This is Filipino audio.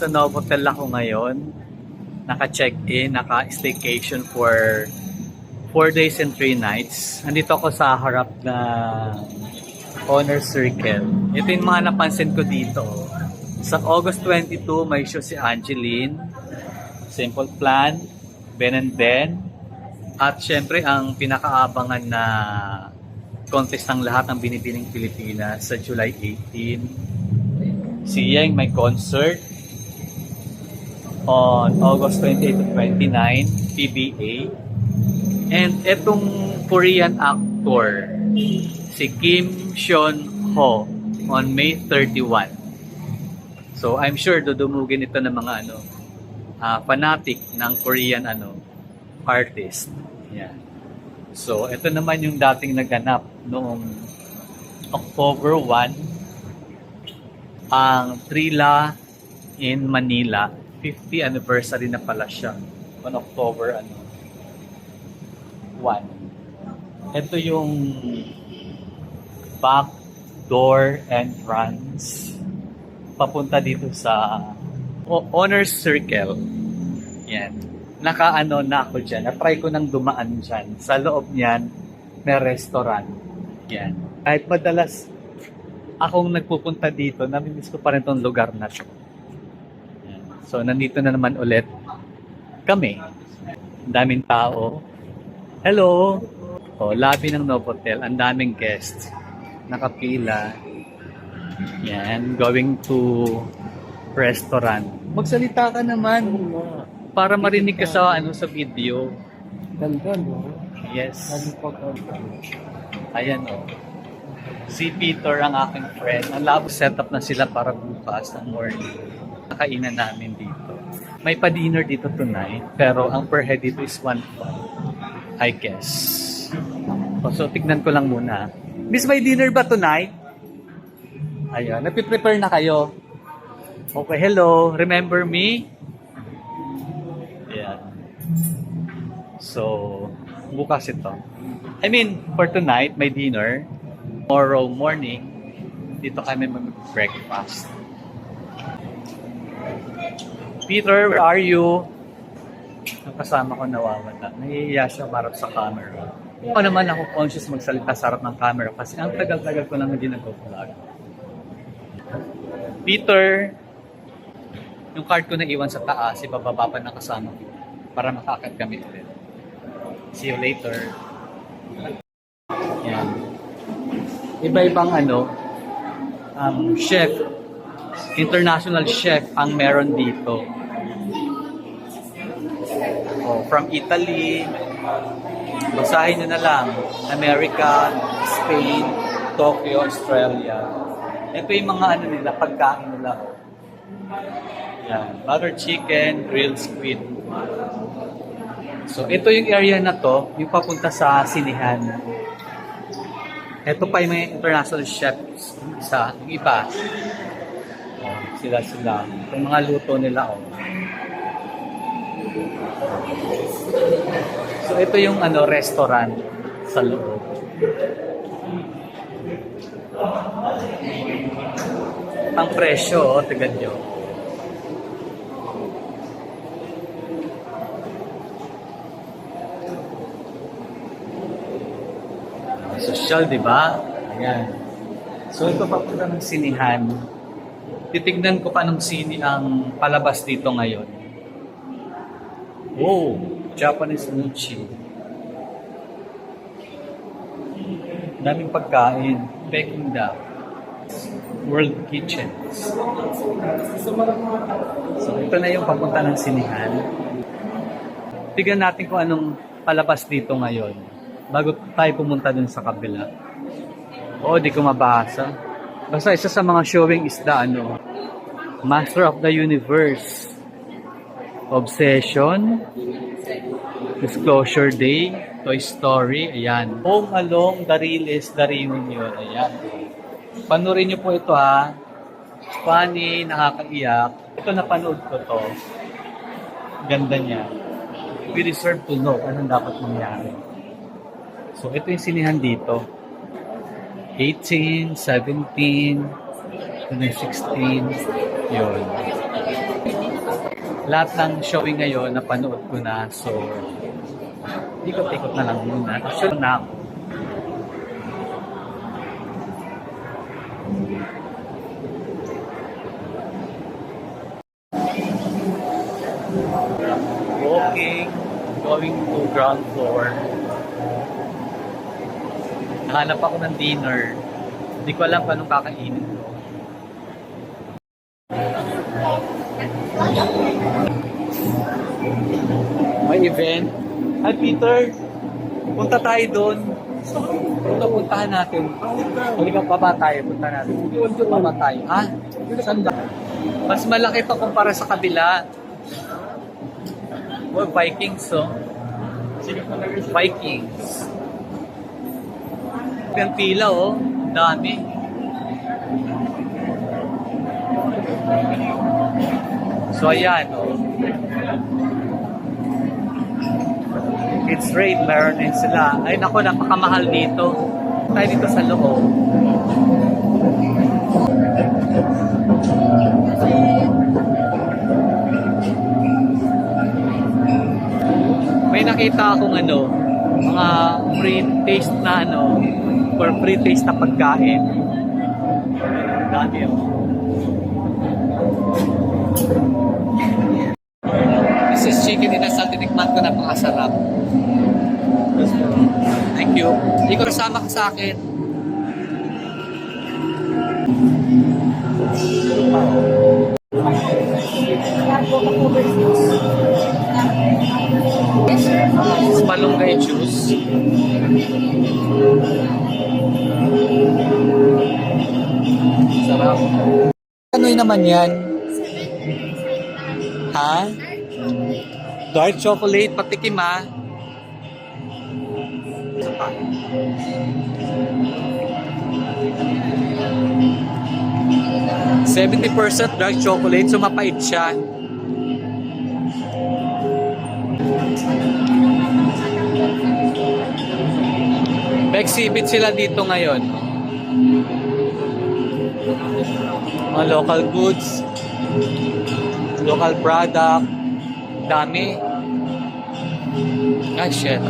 nasa Novotel ako ngayon. Naka-check-in, naka-staycation for 4 days and 3 nights. Nandito ako sa harap na Honor Circle. Ito yung mga napansin ko dito. Sa August 22, may show si Angeline, Simple Plan, Ben and Ben, at syempre ang pinakaabangan na contest ng lahat ng Binibining Pilipinas sa July 18. Si Yeng may concert on August 28 to 29, PBA. And itong Korean actor, si Kim Seon-ho on May 31. So I'm sure dudumugin ito ng mga fanatic ng Korean artist. Yeah. So ito naman yung dating naganap noong October 1 ang Trila in Manila. 50th anniversary na pala siya on October 1. Ito yung back door entrance papunta dito sa Honor Circle. Yan. Nakaano na ako dyan. Na-try ko nang dumaan dyan. Sa loob niyan, may restaurant. Yan. Kahit madalas akong nagpupunta dito, namimiss ko pa rin tong lugar na to. Yan. So, nandito na naman ulit kami. Ang daming tao. Hello! Lobby ng Novotel. Ang daming guests. Nakapila. Yan, going to restaurant. Magsalita ka naman para marinig ka sa sa video. Ganda, no? Yes. Ayan Si Peter ang aking friend. Ang labo setup na sila para bukas ng morning. Nakainan namin dito. May pa-dinner dito tonight, pero ang per head dito is 1.5, I guess. So tignan ko lang muna. Miss, may dinner ba tonight? Ayun, nagpiprepare na kayo. Okay, hello. Remember me? Yeah. So, bukas ito. I mean, for tonight, may dinner. Tomorrow morning, dito kami mag-breakfast. Peter, where are you? Ang kasama ko nawawala. Nahihiya siya marap sa camera. Ako naman ako conscious magsalita sa harap ng camera kasi ang tagal-tagal ko lang hindi nag-vlog. Peter, yung card ko na iwan sa taas, ibababa pa ng kasama ko para makakit kami ulit. See you later. Yan. Iba-ibang chef, international chef ang meron dito. From Italy, basahin nyo na lang, America, Spain, Tokyo, Australia. Ito yung mga nila, pagkain nila. Yan, butter chicken, grilled squid. So ito yung area na to, yung papunta sa sinihan. Ito pa yung mga international chefs, yung iba. Sila. Yung mga luto nila. So ito yung restaurant sa loob. Ang presyo, tignan nyo. Social, di ba? Ayan. So ito papunta ng sinihan. Titignan ko pa ng sini ang palabas dito ngayon. Japanese mochi. Daming pagkain. Peking duck. World Kitchens. So ito na yung papunta ng sinihan. Tignan natin kung anong palabas dito ngayon bago tayo pumunta dun sa kabila. Di ko mabasa. Basta isa sa mga showing is Master of the Universe, Obsession, Disclosure Day, Toy Story, ayan. Home Alone, The Realist, The Reunion, ayan. Panurin niyo po ito ha. Funny, nakakaiyak. Ito napanood ko to. Ganda niya. We deserve to know anong dapat mangyari. So ito yung sinihan dito. 18, 17, 16, yun. Lahat ng showing ngayon, napanood ko na. So, ikot-ikot na lang muna. Sure na ako. Walking, going to ground floor. Nahanap ako ng dinner. Hindi ko alam kung anong kakainin ko. May event. Hi, Peter. Punta tayo doon. Puntahan natin. Halika, baba tayo. Punta natin. Baba tayo. Ha? Saan ba? Mas malaki pa kumpara sa kabila. Oh, Vikings, oh. Vikings. Yung pila, oh. Dami. So, ayan, oh. It's raid, meron din sila. Ay, naku, napakamahal dito. Tayo dito sa loob. May nakita akong mga free taste na for free taste na pagkain. Dami yun. This is chicken inasal. Tinikman ko, napakasarap. Thank you. Ikaw kasama ka sa akin. Malunggay juice. Sarap. Ano naman yan? Ha? Dark chocolate, patikim ha. 70% dark chocolate, so mapait siya. May exhibit sila dito ngayon. Mga local goods, local product, dami. Ah, shit.